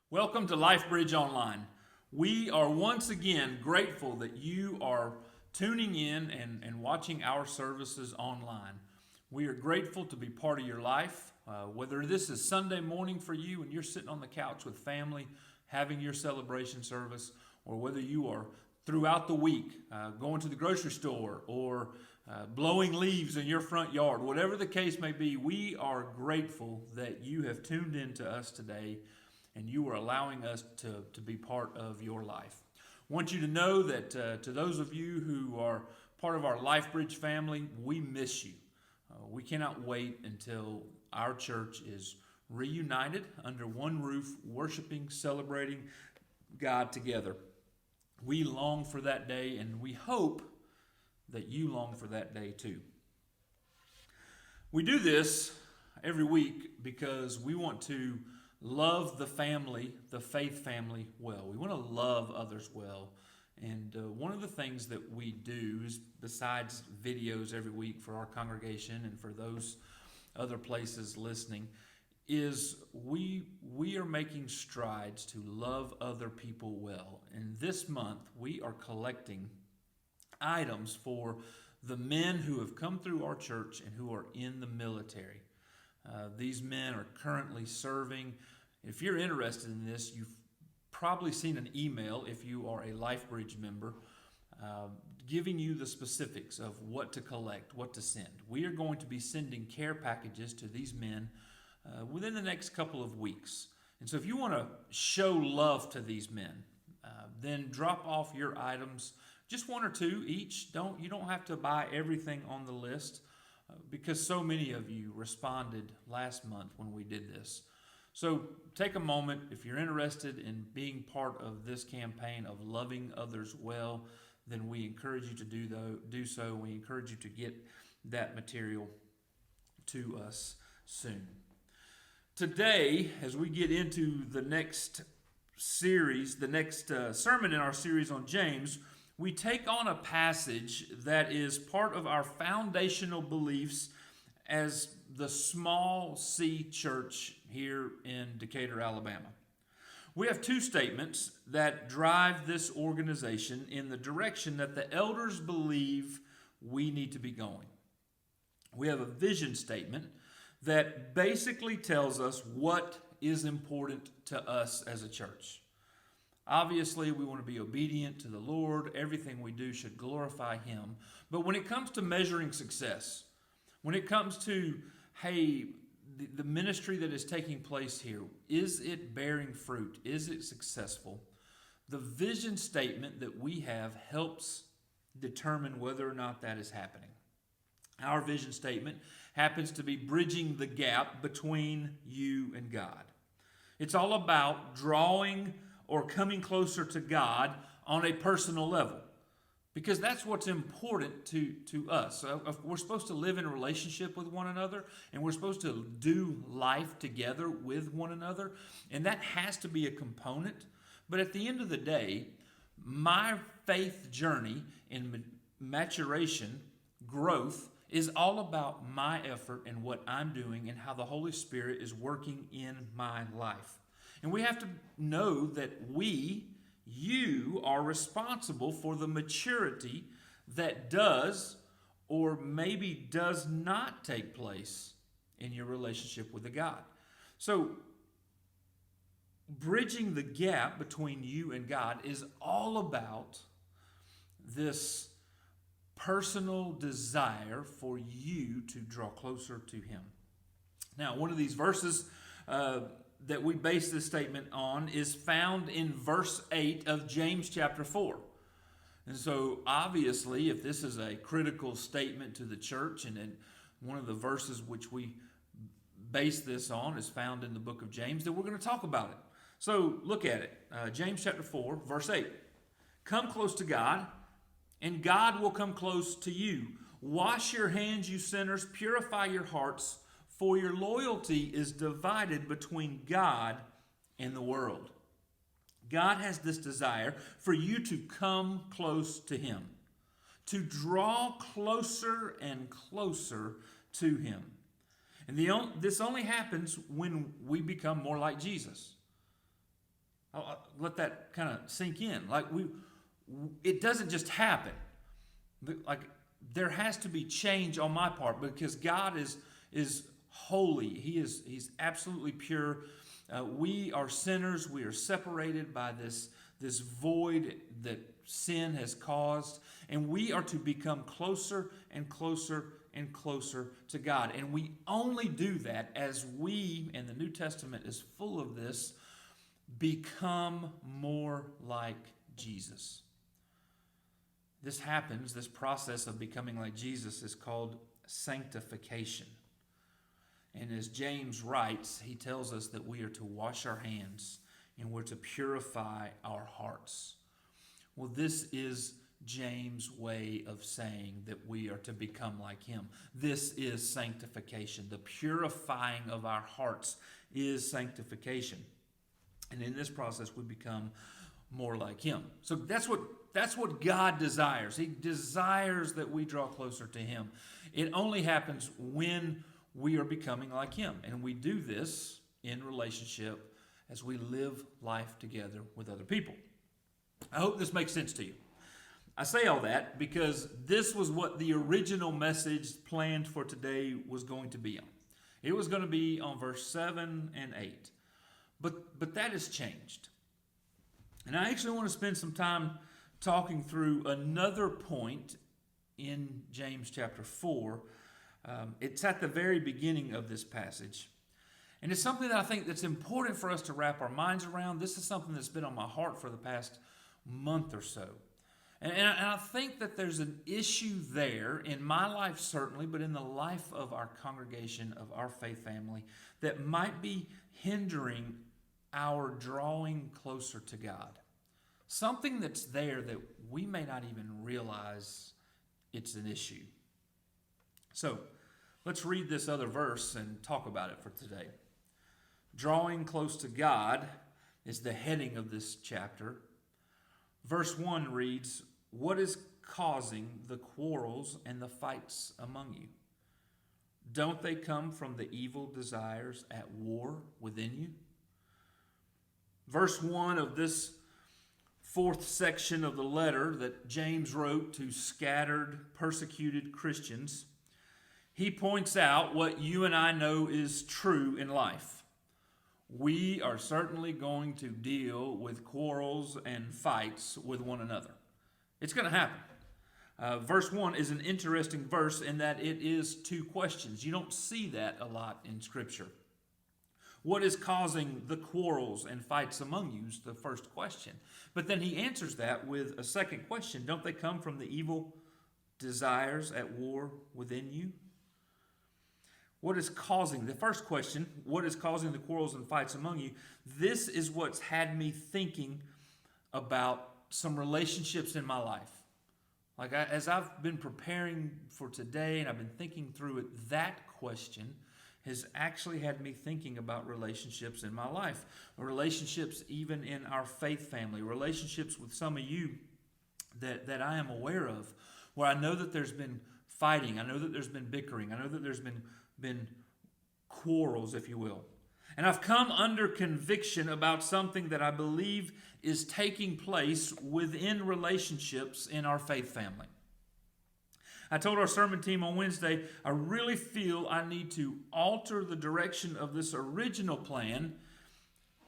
Welcome to LifeBridge Online. We are once again grateful that you are tuning in and watching our services online. We are grateful to be part of your life, whether this is Sunday morning for you and you're sitting on the couch with family having your celebration service, or whether you are throughout the week going to the grocery store or blowing leaves in your front yard. Whatever the case may be, we are grateful that you have tuned in to us today and you are allowing us to be part of your life. I want you to know that to those of you who are part of our LifeBridge family, we miss you. We cannot wait until our church is reunited under one roof, worshiping, celebrating God together. We long for that day, and we hope that you long for that day too. We do this every week because we want to love the family, the faith family, well. We want to love others well. And one of the things that we do is, besides videos every week for our congregation and for those other places listening, is we are making strides to love other people well. And this month we are collecting items for the men who have come through our church and who are in the military. These men are currently serving. If you're interested in this, you've probably seen an email, if you are a LifeBridge member, giving you the specifics of what to collect, what to send. We are going to be sending care packages to these men within the next couple of weeks. And so if you want to show love to these men, then drop off your items, just one or two each. You don't have to buy everything on the list because so many of you responded last month when we did this. So take a moment if you're interested in being part of this campaign of loving others well. Then we encourage you to do so. We encourage you to get that material to us soon. Today, as we get into the next series, the next sermon in our series on James, we take on a passage that is part of our foundational beliefs as the small C church here in Decatur, Alabama. We have two statements that drive this organization in the direction that the elders believe we need to be going. We have a vision statement that basically tells us what is important to us as a church. Obviously, we want to be obedient to the Lord. Everything we do should glorify Him. But when it comes to measuring success, when it comes to, hey, the ministry that is taking place here, is it bearing fruit? Is it successful? The vision statement that we have helps determine whether or not that is happening. Our vision statement happens to be bridging the gap between you and God. It's all about drawing or coming closer to God on a personal level, because that's what's important to us. We're supposed to live in a relationship with one another, and we're supposed to do life together with one another, and that has to be a component. But at the end of the day, my faith journey in maturation, growth, is all about my effort and what I'm doing and how the Holy Spirit is working in my life. And we have to know that you are responsible for the maturity that does or maybe does not take place in your relationship with the God. So, bridging the gap between you and God is all about this personal desire for you to draw closer to Him. Now, one of these verses that we base this statement on is found in verse 8 of James chapter 4. And so, obviously, if this is a critical statement to the church, and then one of the verses which we base this on is found in the book of James, then we're going to talk about it. So, look at it. James chapter 4, verse 8. Come close to God, and God will come close to you. Wash your hands, you sinners. Purify your hearts, for your loyalty is divided between God and the world. God has this desire for you to come close to Him, to draw closer and closer to Him. And this only happens when we become more like Jesus. Let that kind of sink in. It doesn't just happen. Like there has to be change on my part because God is holy. He's absolutely pure. We are sinners. We are separated by this void that sin has caused, and we are to become closer and closer and closer to God. And we only do that as we, and the New Testament is full of this, become more like Jesus. This happens, this process of becoming like Jesus is called sanctification. And as James writes, he tells us that we are to wash our hands and we're to purify our hearts. Well, this is James' way of saying that we are to become like him. This is sanctification. The purifying of our hearts is sanctification. And in this process, we become more like him. So that's what God desires. He desires that we draw closer to him. It only happens when we are becoming like him. And we do this in relationship as we live life together with other people. I hope this makes sense to you. I say all that because this was what the original message planned for today was going to be on. It was going to be on verse 7 and 8. But that has changed. And I actually want to spend some time talking through another point in James chapter 4. It's at the very beginning of this passage. And it's something that I think that's important for us to wrap our minds around. This is something that's been on my heart for the past month or so. And I think that there's an issue there in my life certainly, but in the life of our congregation, of our faith family, that might be hindering our drawing closer to God. Something that's there that we may not even realize it's an issue. So let's read this other verse and talk about it for today. Drawing close to God is the heading of this chapter. Verse 1 reads, "What is causing the quarrels and the fights among you? Don't they come from the evil desires at war within you?" Verse 1 of this fourth section of the letter that James wrote to scattered, persecuted Christians, he points out what you and I know is true in life. We are certainly going to deal with quarrels and fights with one another. It's going to happen. Verse 1 is an interesting verse in that it is two questions. You don't see that a lot in Scripture. What is causing the quarrels and fights among you is the first question. But then he answers that with a second question. Don't they come from the evil desires at war within you? What is causing, the first question, what is causing the quarrels and fights among you? This is what's had me thinking about some relationships in my life. As I've been preparing for today and I've been thinking through it, that question has actually had me thinking about relationships in my life. Relationships even in our faith family. Relationships with some of you that I am aware of, where I know that there's been fighting. I know that there's been bickering. I know that there's been quarrels, if you will. And I've come under conviction about something that I believe is taking place within relationships in our faith family. I told our sermon team on Wednesday, I really feel I need to alter the direction of this original plan,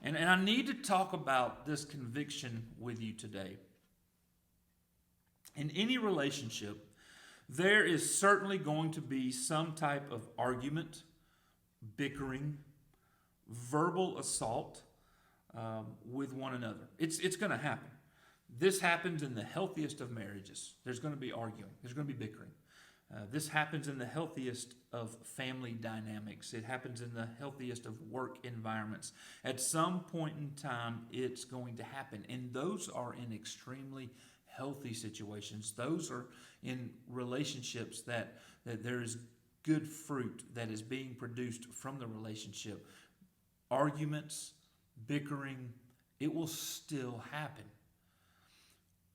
and I need to talk about this conviction with you today. In any relationship, there is certainly going to be some type of argument, bickering, verbal assault with one another. It's going to happen. This happens in the healthiest of marriages. There's going to be arguing. There's going to be bickering. This happens in the healthiest of family dynamics. It happens in the healthiest of work environments. At some point in time, it's going to happen. And those are in extremely healthy situations. Those are in relationships that there is good fruit that is being produced from the relationship. Arguments, bickering, it will still happen.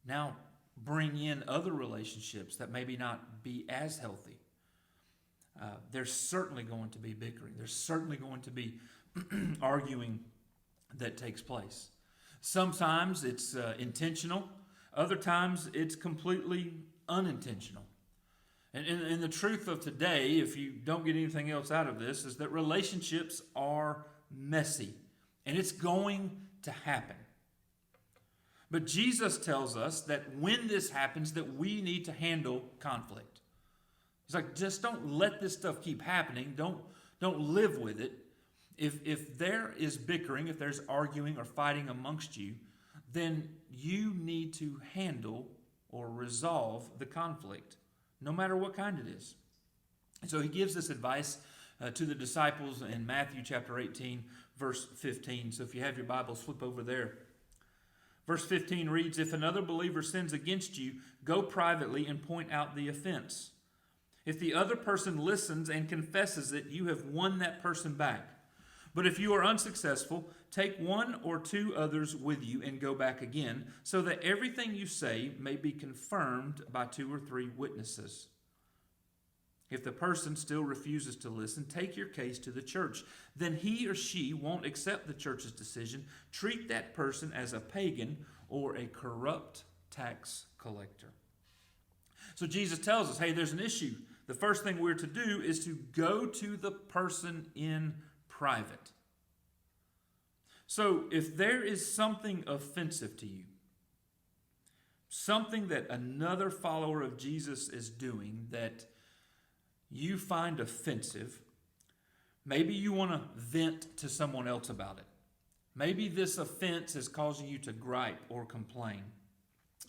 Now, bring in other relationships that maybe not be as healthy. There's certainly going to be bickering. There's certainly going to be arguing that takes place. Sometimes it's intentional. Other times it's completely unintentional. And the truth of today, if you don't get anything else out of this, is that relationships are messy. And it's going to happen. But Jesus tells us that when this happens, that we need to handle conflict. He's like, just don't let this stuff keep happening. Don't live with it. If there is bickering, if there's arguing or fighting amongst you, then you need to handle or resolve the conflict, no matter what kind it is. And so he gives this advice to the disciples in Matthew chapter 18, verse 15. So if you have your Bibles, flip over there. Verse 15 reads, "If another believer sins against you, go privately and point out the offense. If the other person listens and confesses it, you have won that person back. But if you are unsuccessful, take one or two others with you and go back again, so that everything you say may be confirmed by 2 or 3 witnesses. If the person still refuses to listen, take your case to the church. Then he or she won't accept the church's decision. Treat that person as a pagan or a corrupt tax collector." So Jesus tells us, hey, there's an issue. The first thing we're to do is to go to the person in private. So if there is something offensive to you, something that another follower of Jesus is doing that you find offensive, maybe you want to vent to someone else about it. Maybe this offense is causing you to gripe or complain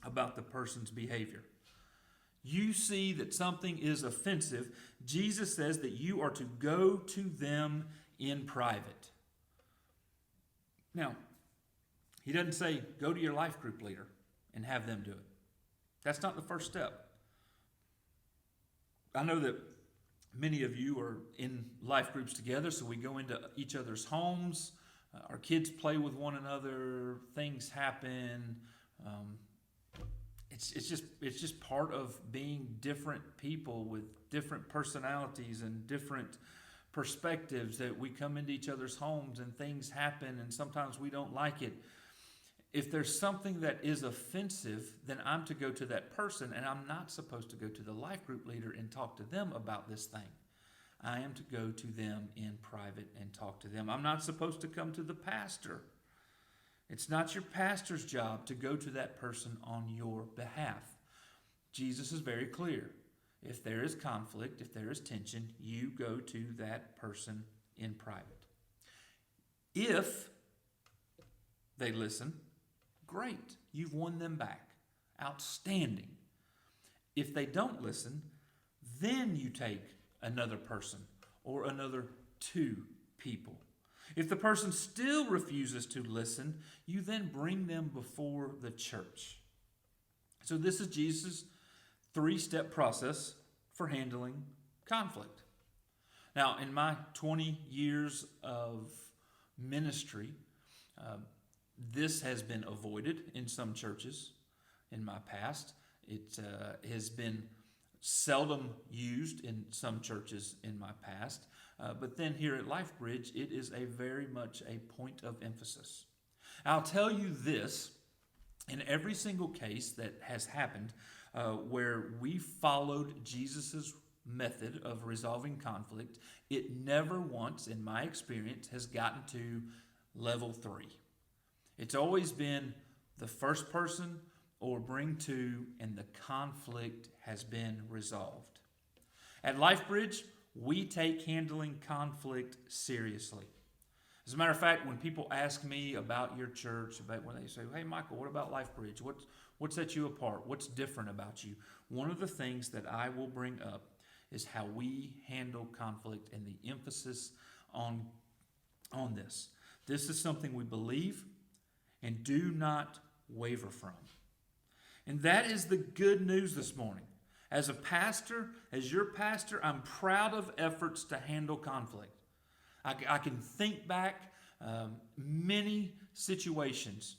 about the person's behavior. You see that something is offensive. Jesus says that you are to go to them in private. Now, he doesn't say go to your life group leader and have them do it. That's not the first step. I know that many of you are in life groups together, so we go into each other's homes. Our kids play with one another. Things happen. It's just part of being different people with different personalities and different perspectives, that we come into each other's homes and things happen, and sometimes we don't like it. If there's something that is offensive, then I'm to go to that person, and I'm not supposed to go to the life group leader and talk to them about this thing. I am to go to them in private and talk to them. I'm not supposed to come to the pastor. It's not your pastor's job to go to that person on your behalf. Jesus is very clear. If there is conflict, if there is tension, you go to that person in private. If they listen, great. You've won them back. Outstanding. If they don't listen, then you take another person or another 2 people. If the person still refuses to listen, you then bring them before the church. So this is Jesus' 3-step process for handling conflict. Now, in my 20 years of ministry, this has been avoided in some churches in my past. It has been seldom used in some churches in my past. But then here at LifeBridge, it is a very much a point of emphasis. I'll tell you this, in every single case that has happened where we followed Jesus' method of resolving conflict, it never once, in my experience, has gotten to level 3. It's always been the first person or bring 2, and the conflict has been resolved. At LifeBridge, we take handling conflict seriously. As a matter of fact, when people ask me about your church, about when they say, "Hey, Michael, what about LifeBridge? What sets you apart? What's different about you?" One of the things that I will bring up is how we handle conflict and the emphasis on this. This is something we believe and do not waver from. And that is the good news this morning. As a pastor, as your pastor, I'm proud of efforts to handle conflict. I can think back many situations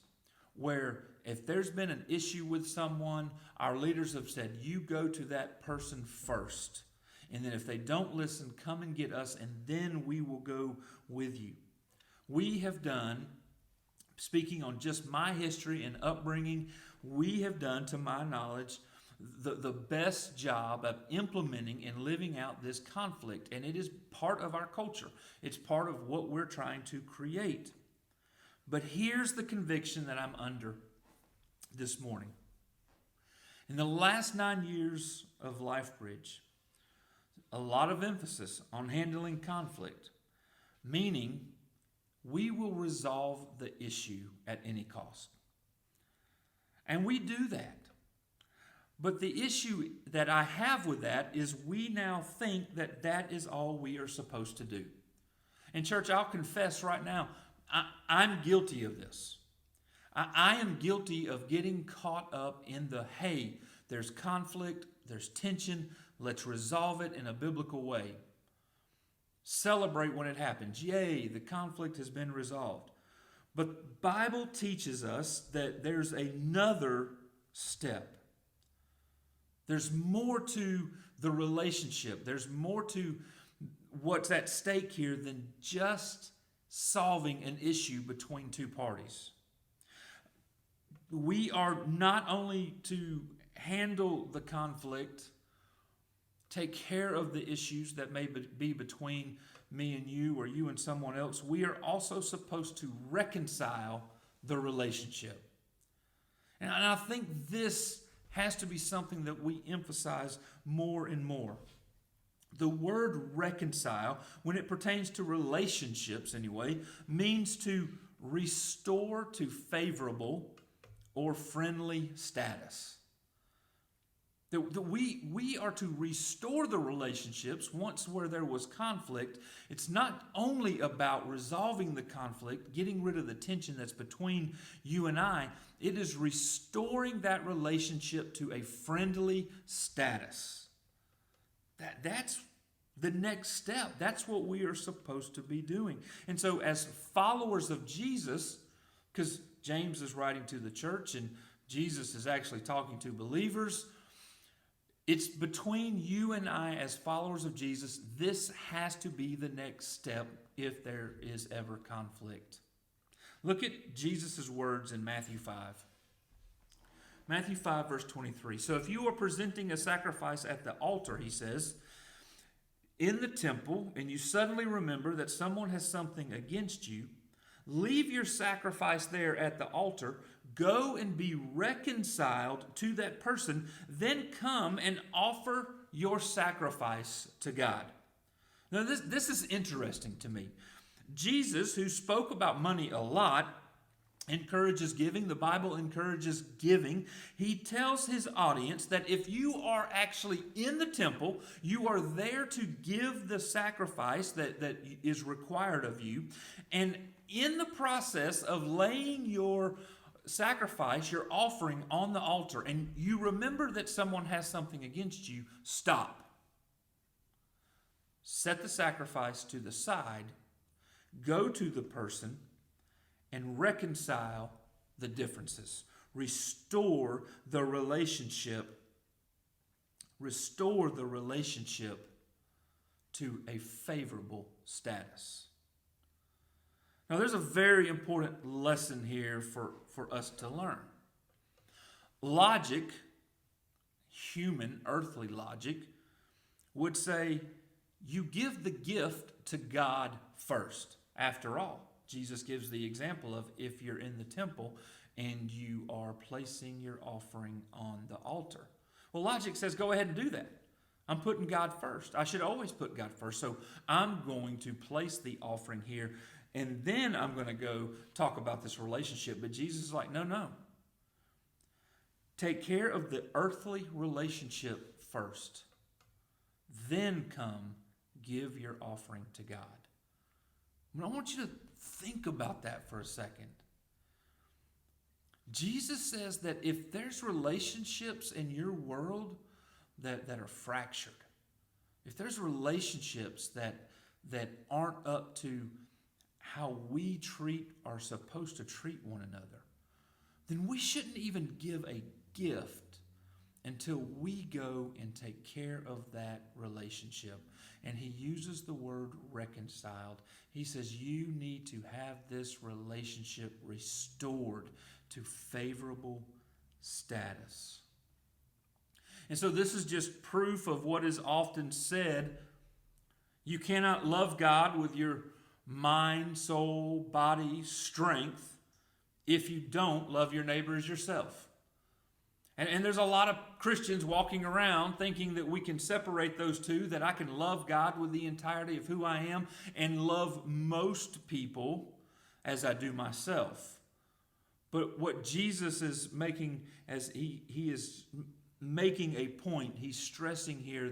where if there's been an issue with someone, our leaders have said, you go to that person first. And then if they don't listen, come and get us, and then we will go with you. We have done speaking on just my history and upbringing, we have done, to my knowledge, the best job of implementing and living out this conflict. And it is part of our culture. It's part of what we're trying to create. But here's the conviction that I'm under this morning. In the last 9 years of LifeBridge, a lot of emphasis on handling conflict, meaning we will resolve the issue at any cost. And we do that. But the issue that I have with that is we now think that that is all we are supposed to do. And church, I'll confess right now, I'm guilty of this. I am guilty of getting caught up in the, hey, there's conflict, there's tension, let's resolve it in a biblical way. Celebrate when it happens. Yay, the conflict has been resolved. But the Bible teaches us that there's another step. There's more to the relationship. There's more to what's at stake here than just solving an issue between two parties. We are not only to handle the conflict, take care of the issues that may be between me and you or you and someone else, we are also supposed to reconcile the relationship. And I think this has to be something that we emphasize more and more. The word reconcile, when it pertains to relationships anyway, means to restore to favorable or friendly status. We are to restore the relationships once where there was conflict. It's not only about resolving the conflict, getting rid of the tension that's between you and I. It is restoring that relationship to a friendly status. That's the next step. That's what we are supposed to be doing. And so as followers of Jesus, because James is writing to the church and Jesus is actually talking to believers, it's between you and I as followers of Jesus. This has to be the next step if there is ever conflict. Look at Jesus' words in Matthew 5. Matthew 5, verse 23. So if you are presenting a sacrifice at the altar, he says, in the temple, and you suddenly remember that someone has something against you, leave your sacrifice there at the altar, go and be reconciled to that person, then come and offer your sacrifice to God. Now this is interesting to me. Jesus, who spoke about money a lot, encourages giving. The Bible encourages giving. He tells his audience that if you are actually in the temple, you are there to give the sacrifice that is required of you. And in the process of laying your sacrifice, your offering on the altar, and you remember that someone has something against you, stop. Set the sacrifice to the side, go to the person, and reconcile the differences. Restore the relationship. Restore the relationship to a favorable status. Now, there's a very important lesson here for us to learn. Logic, human, earthly logic, would say you give the gift to God first. After all, Jesus gives the example of if you're in the temple and you are placing your offering on the altar. Well, logic says go ahead and do that. I'm putting God first. I should always put God first. So I'm going to place the offering here, and then I'm going to go talk about this relationship. But Jesus is like, no. Take care of the earthly relationship first. Then come give your offering to God. I want you to think about that for a second. Jesus says that if there's relationships in your world that are fractured, if there's relationships that aren't up to how we are supposed to treat one another, then we shouldn't even give a gift until we go and take care of that relationship. And he uses the word reconciled. He says you need to have this relationship restored to favorable status. And so this is just proof of what is often said. You cannot love God with your mind, soul, body, strength if you don't love your neighbor as yourself. And there's a lot of Christians walking around thinking that we can separate those two, that I can love God with the entirety of who I am and love most people as I do myself. But what Jesus is making, as he is making a point, he's stressing here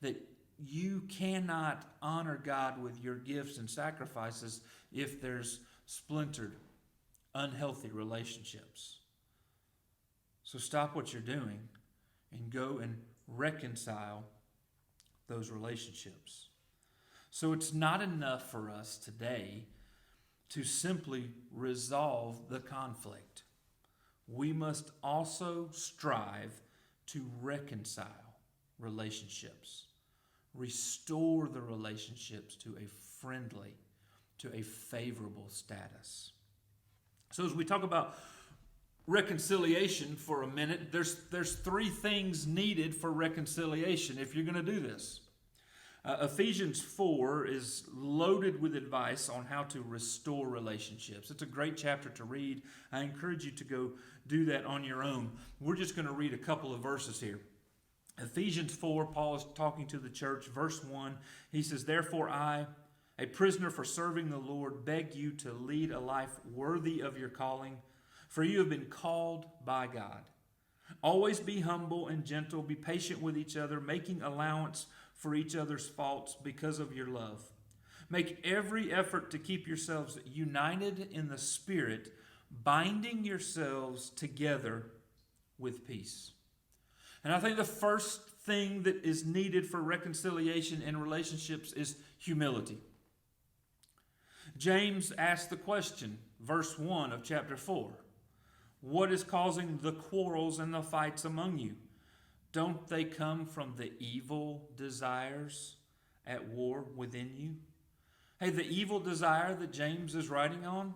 that you cannot honor God with your gifts and sacrifices if there's splintered, unhealthy relationships. So stop what you're doing and go and reconcile those relationships. So it's not enough for us today to simply resolve the conflict. We must also strive to reconcile relationships, restore the relationships to a friendly, to a favorable status. So as we talk about reconciliation for a minute, there's three things needed for reconciliation if you're going to do this. Ephesians 4 is loaded with advice on how to restore relationships. It's a great chapter to read. I encourage you to go do that on your own. We're just going to read a couple of verses here. Ephesians 4, Paul is talking to the church. Verse 1, he says, "Therefore I, a prisoner for serving the Lord, beg you to lead a life worthy of your calling, for you have been called by God. Always be humble and gentle, be patient with each other, making allowance for each other's faults because of your love. Make every effort to keep yourselves united in the Spirit, binding yourselves together with peace." And I think the first thing that is needed for reconciliation in relationships is humility. James asked the question, verse 1 of chapter 4. What is causing the quarrels and the fights among you? Don't they come from the evil desires at war within you? Hey, the evil desire that James is writing on,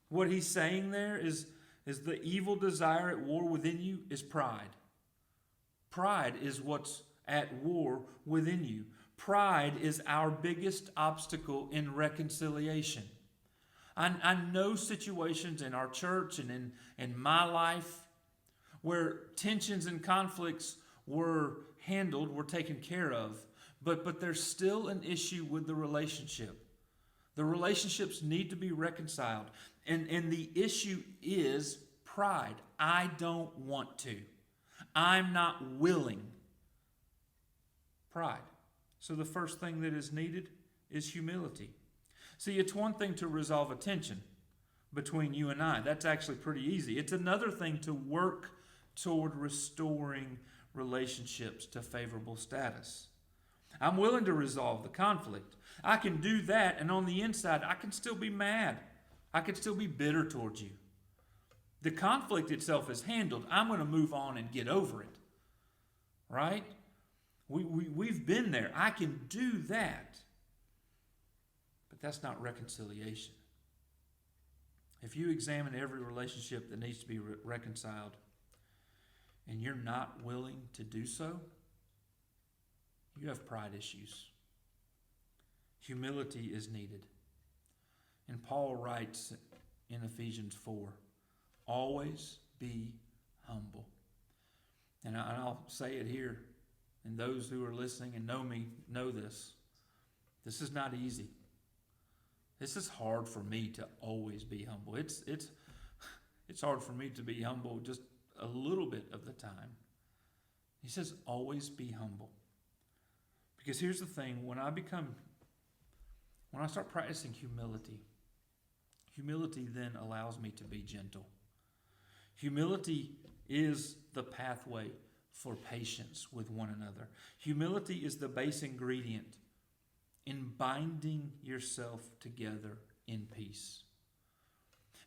what he's saying there is the evil desire at war within you is pride. Pride is what's at war within you. Pride is our biggest obstacle in reconciliation. I know situations in our church and in my life where tensions and conflicts were handled, were taken care of, but there's still an issue with the relationship. The relationships need to be reconciled. And the issue is pride. I don't want to. I'm not willing. Pride. So the first thing that is needed is humility. See, it's one thing to resolve a tension between you and I. That's actually pretty easy. It's another thing to work toward restoring relationships to favorable status. I'm willing to resolve the conflict. I can do that, and on the inside, I can still be mad. I can still be bitter towards you. The conflict itself is handled. I'm going to move on and get over it. Right? We've been there. I can do that. But that's not reconciliation. If you examine every relationship that needs to be reconciled and you're not willing to do so, you have pride issues. Humility is needed. And Paul writes in Ephesians 4, always be humble. And I'll say it here, and those who are listening and know me know this. This is not easy. This is hard for me to always be humble. It's hard for me to be humble just a little bit of the time. He says, always be humble. Because here's the thing, when I start practicing humility then allows me to be gentle. Humility is the pathway for patience with one another. Humility is the base ingredient in binding yourself together in peace.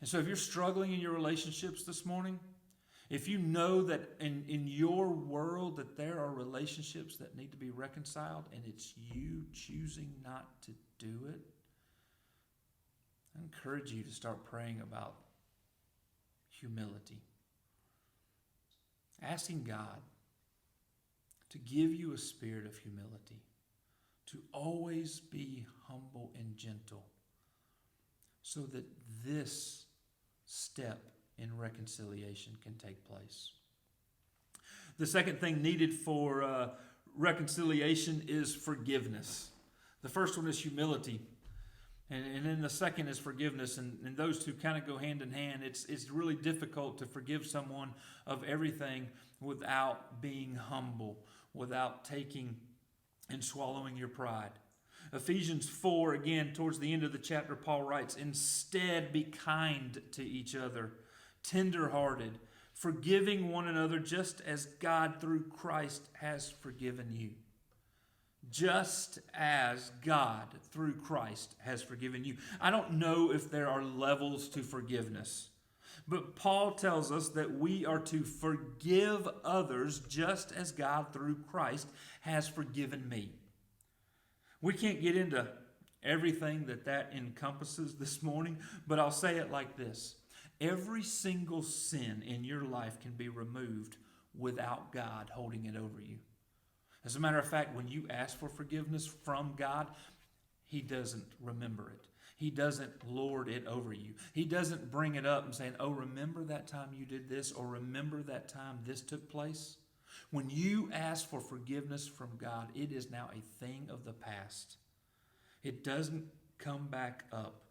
And so if you're struggling in your relationships this morning, if you know that in your world that there are relationships that need to be reconciled and it's you choosing not to do it, I encourage you to start praying about humility. Asking God to give you a spirit of humility, to always be humble and gentle, so that this step in reconciliation can take place. The second thing needed for reconciliation is forgiveness. The first one is humility. And then the second is forgiveness, and those two kind of go hand in hand. It's really difficult to forgive someone of everything without being humble, without taking and swallowing your pride. Ephesians 4, again, towards the end of the chapter, Paul writes, "Instead, be kind to each other, tender-hearted, forgiving one another just as God through Christ has forgiven you." Just as God through Christ has forgiven you. I don't know if there are levels to forgiveness, but Paul tells us that we are to forgive others just as God through Christ has forgiven me. We can't get into everything that encompasses this morning, but I'll say it like this. Every single sin in your life can be removed without God holding it over you. As a matter of fact, when you ask for forgiveness from God, He doesn't remember it. He doesn't lord it over you. He doesn't bring it up and say, "Oh, remember that time you did this," or "Remember that time this took place?" When you ask for forgiveness from God, it is now a thing of the past. It doesn't come back up.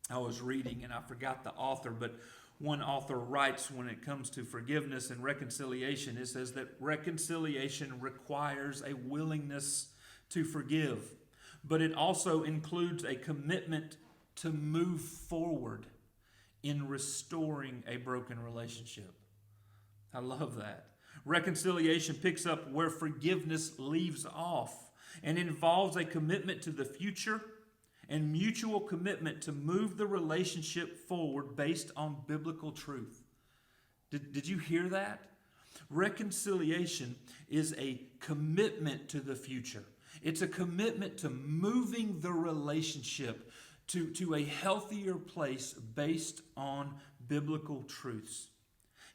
I was reading, and I forgot the author, but one author writes when it comes to forgiveness and reconciliation, it says that reconciliation requires a willingness to forgive, but it also includes a commitment to move forward in restoring a broken relationship. I love that. Reconciliation picks up where forgiveness leaves off and involves a commitment to the future and mutual commitment to move the relationship forward based on biblical truth. Did you hear that? Reconciliation is a commitment to the future. It's a commitment to moving the relationship to a healthier place based on biblical truths.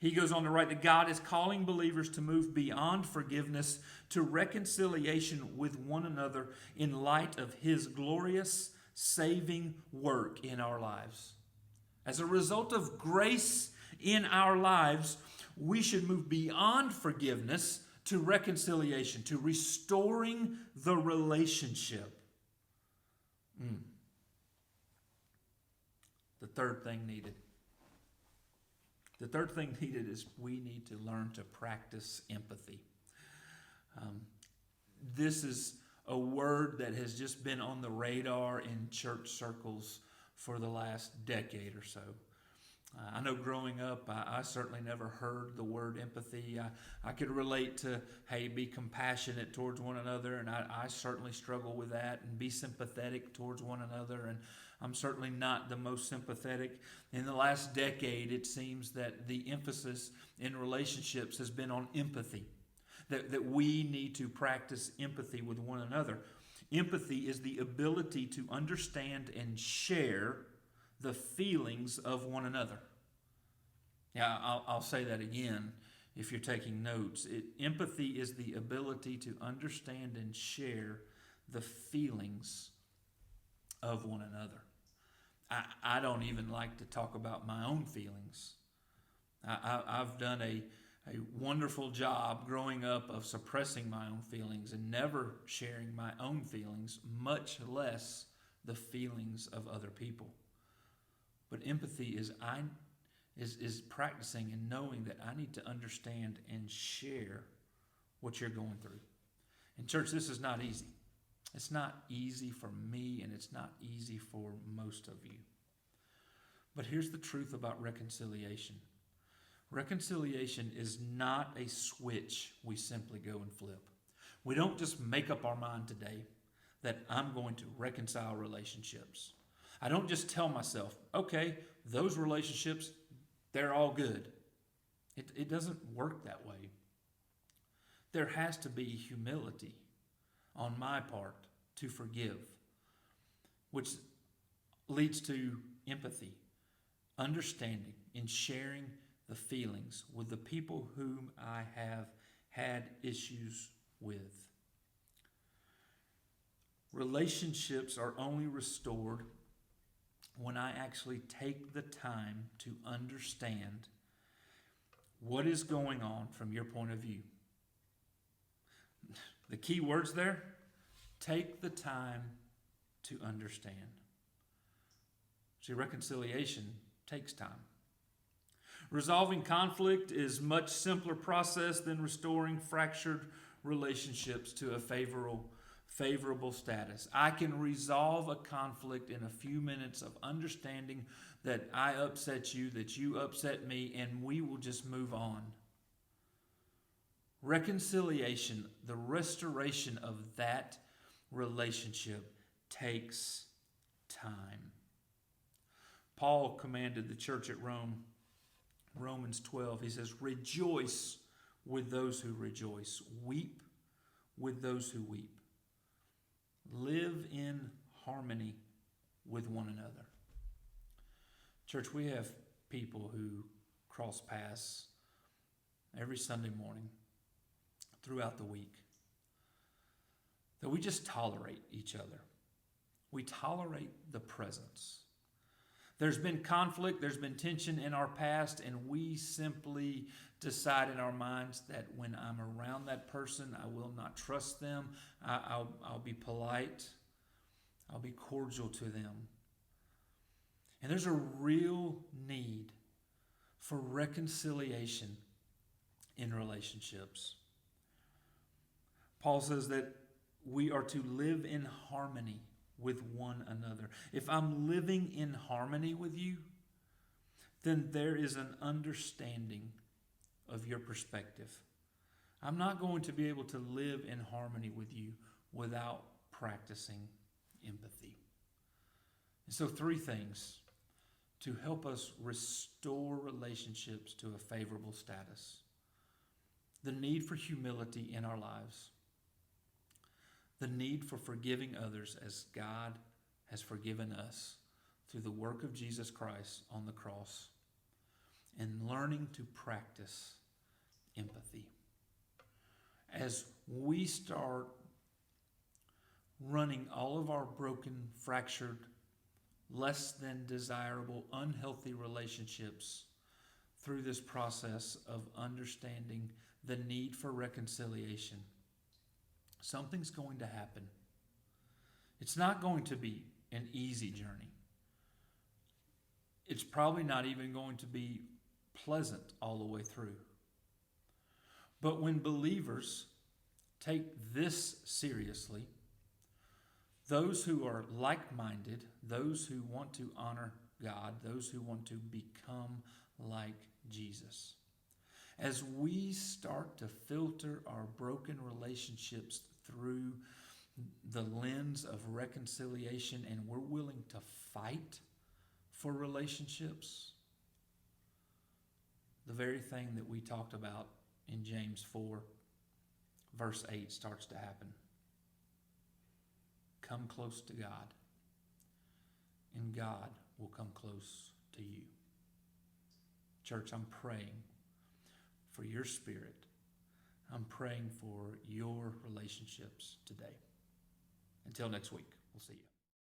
He goes on to write that God is calling believers to move beyond forgiveness to reconciliation with one another in light of His glorious saving work in our lives. As a result of grace in our lives, we should move beyond forgiveness to reconciliation, to restoring the relationship. The third thing needed. The third thing needed is we need to learn to practice empathy. This is a word that has just been on the radar in church circles for the last decade or so. I know growing up, I certainly never heard the word empathy. I could relate to, hey, be compassionate towards one another, and I certainly struggle with that, and be sympathetic towards one another, and I'm certainly not the most sympathetic. In the last decade, it seems that the emphasis in relationships has been on empathy, that we need to practice empathy with one another. Empathy is the ability to understand and share the feelings of one another. Yeah, I'll say that again if you're taking notes. Empathy is the ability to understand and share the feelings of one another. I don't even like to talk about my own feelings. I've done a wonderful job growing up of suppressing my own feelings and never sharing my own feelings, much less the feelings of other people. But empathy is practicing and knowing that I need to understand and share what you're going through. And church, this is not easy. It's not easy for me, and it's not easy for most of you. But here's the truth about reconciliation. Reconciliation is not a switch we simply go and flip. We don't just make up our mind today that I'm going to reconcile relationships. I don't just tell myself, okay, those relationships, they're all good. It doesn't work that way. There has to be humility on my part to forgive, which leads to empathy, understanding, and sharing the feelings with the people whom I have had issues with. Relationships are only restored when I actually take the time to understand what is going on from your point of view. The key words there, take the time to understand. See, reconciliation takes time. Resolving conflict is a much simpler process than restoring fractured relationships to a favorable status. I can resolve a conflict in a few minutes of understanding that I upset you, that you upset me, and we will just move on. Reconciliation, the restoration of that relationship, takes time. Paul commanded the church at Rome, Romans 12, he says, rejoice with those who rejoice, weep with those who weep. Live in harmony with one another. Church, we have people who cross paths every Sunday morning throughout the week that we just tolerate each other. We tolerate the presence. There's been conflict, there's been tension in our past, and we simply decide in our minds that when I'm around that person, I will not trust them. I'll be polite. I'll be cordial to them. And there's a real need for reconciliation in relationships. Paul says that we are to live in harmony with one another. If I'm living in harmony with you, then there is an understanding of your perspective. I'm not going to be able to live in harmony with you without practicing empathy. And so 3 things to help us restore relationships to a favorable status. The need for humility in our lives. The need for forgiving others as God has forgiven us through the work of Jesus Christ on the cross. And learning to practice empathy. As we start running all of our broken, fractured, less than desirable, unhealthy relationships through this process of understanding the need for reconciliation, something's going to happen. It's not going to be an easy journey. It's probably not even going to be pleasant all the way through. But when believers take this seriously, those who are like-minded, those who want to honor God, those who want to become like Jesus, as we start to filter our broken relationships through the lens of reconciliation, and we're willing to fight for relationships, the very thing that we talked about in James 4, verse 8 starts to happen. Come close to God, and God will come close to you. Church, I'm praying for your spirit. I'm praying for your relationships today. Until next week, we'll see you.